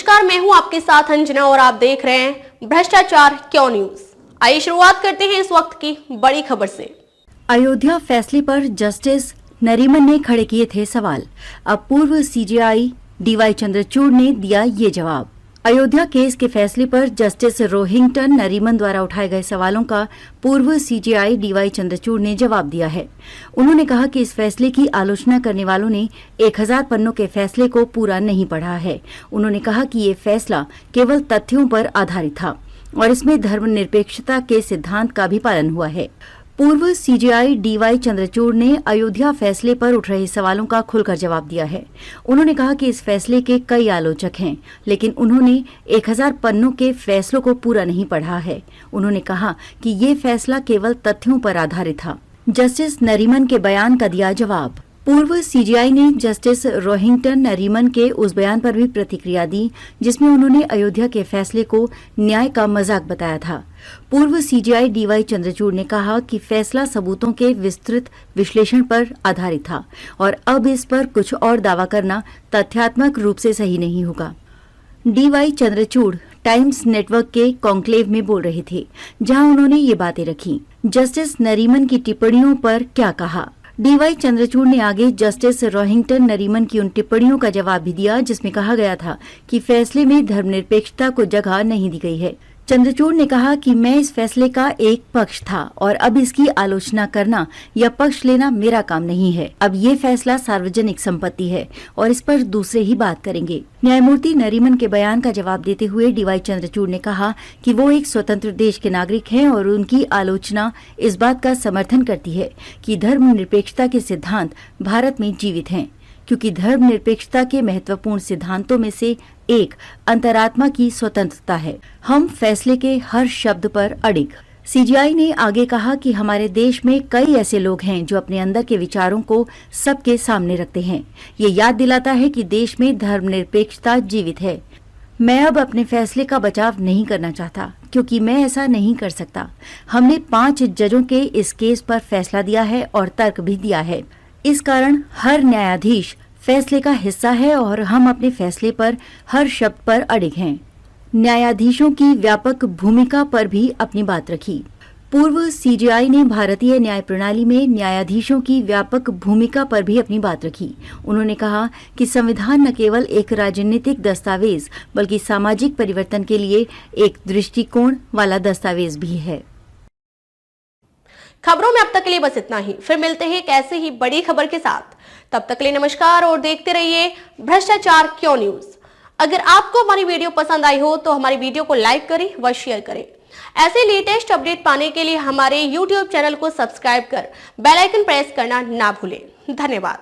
नमस्कार, मैं हूं आपके साथ अंजना और आप देख रहे हैं भ्रष्टाचार क्यों न्यूज। आइए शुरुआत करते हैं इस वक्त की बड़ी खबर से। अयोध्या फैसले पर जस्टिस नरीमन ने खड़े किए थे सवाल। अब पूर्व सीजेआई डीवाई चंद्रचूड़ ने दिया ये जवाब। अयोध्या केस के फैसले पर जस्टिस रोहिंगटन नरीमन द्वारा उठाए गए सवालों का पूर्व सीजेआई डीवाई चंद्रचूड़ ने जवाब दिया है। उन्होंने कहा कि इस फैसले की आलोचना करने वालों ने 1000 पन्नों के फैसले को पूरा नहीं पढ़ा है। उन्होंने कहा कि ये फैसला केवल तथ्यों पर आधारित था और इसमें धर्मनिरपेक्षता के सिद्धांत का भी पालन हुआ है। पूर्व सीजेआई डीवाई चंद्रचूड़ ने अयोध्या फैसले पर उठ रहे सवालों का खुलकर जवाब दिया है। उन्होंने कहा कि इस फैसले के कई आलोचक हैं, लेकिन उन्होंने 1000 पन्नों के फैसलों को पूरा नहीं पढ़ा है। उन्होंने कहा कि ये फैसला केवल तथ्यों पर आधारित था। जस्टिस नरीमन के बयान का दिया जवाब। पूर्व सीजेआई ने जस्टिस रोहिंगटन नरीमन के उस बयान पर भी प्रतिक्रिया दी जिसमें उन्होंने अयोध्या के फैसले को न्याय का मजाक बताया था। पूर्व सीजेआई डीवाई चंद्रचूड़ ने कहा कि फैसला सबूतों के विस्तृत विश्लेषण पर आधारित था और अब इस पर कुछ और दावा करना तथ्यात्मक रूप से सही नहीं होगा। डीवाई चंद्रचूड़ टाइम्स नेटवर्क के कॉन्क्लेव में बोल रहे थे, जहां उन्होंने ये बातें रखी। जस्टिस नरीमन की टिप्पणियों पर क्या कहा? डीवाई चंद्रचूड़ ने आगे जस्टिस रोहिंगटन नरीमन की उन टिप्पणियों का जवाब भी दिया जिसमें कहा गया था कि फैसले में धर्मनिरपेक्षता को जगह नहीं दी गई है। चंद्रचूड़ ने कहा कि मैं इस फैसले का एक पक्ष था और अब इसकी आलोचना करना या पक्ष लेना मेरा काम नहीं है। अब ये फैसला सार्वजनिक संपत्ति है और इस पर दूसरे ही बात करेंगे। न्यायमूर्ति नरीमन के बयान का जवाब देते हुए डीवाई चंद्रचूड़ ने कहा कि वो एक स्वतंत्र देश के नागरिक हैं और उनकी आलोचना इस बात का समर्थन करती है कि धर्मनिरपेक्षता के सिद्धांत भारत में जीवित हैं, क्योंकि धर्मनिरपेक्षता के महत्वपूर्ण सिद्धांतों में से एक अंतरात्मा की स्वतंत्रता है। हम फैसले के हर शब्द पर अडिग। सीजेआई ने आगे कहा कि हमारे देश में कई ऐसे लोग हैं जो अपने अंदर के विचारों को सबके सामने रखते हैं। ये याद दिलाता है कि देश में धर्मनिरपेक्षता जीवित है। मैं अब अपने फैसले का बचाव नहीं करना चाहता, क्योंकि मैं ऐसा नहीं कर सकता। हमने 5 जजों के इस केस पर फैसला दिया है और तर्क भी दिया है। इस कारण हर न्यायाधीश फैसले का हिस्सा है और हम अपने फैसले पर हर शब्द पर अडिग हैं। न्यायाधीशों की व्यापक भूमिका पर भी अपनी बात रखी। पूर्व सीजेआई ने भारतीय न्याय प्रणाली में न्यायाधीशों की व्यापक भूमिका पर भी अपनी बात रखी। उन्होंने कहा कि संविधान न केवल एक राजनीतिक दस्तावेज बल्कि सामाजिक परिवर्तन के लिए एक दृष्टिकोण वाला दस्तावेज भी है। खबरों में अब तक के लिए बस इतना ही। फिर मिलते हैं एक ऐसे ही बड़ी खबर के साथ। तब तक के लिए नमस्कार और देखते रहिए भ्रष्टाचार क्यों न्यूज। अगर आपको हमारी वीडियो पसंद आई हो तो हमारी वीडियो को लाइक करें व शेयर करें। ऐसे लेटेस्ट अपडेट पाने के लिए हमारे YouTube चैनल को सब्सक्राइब कर बेल आइकन प्रेस करना ना भूलें। धन्यवाद।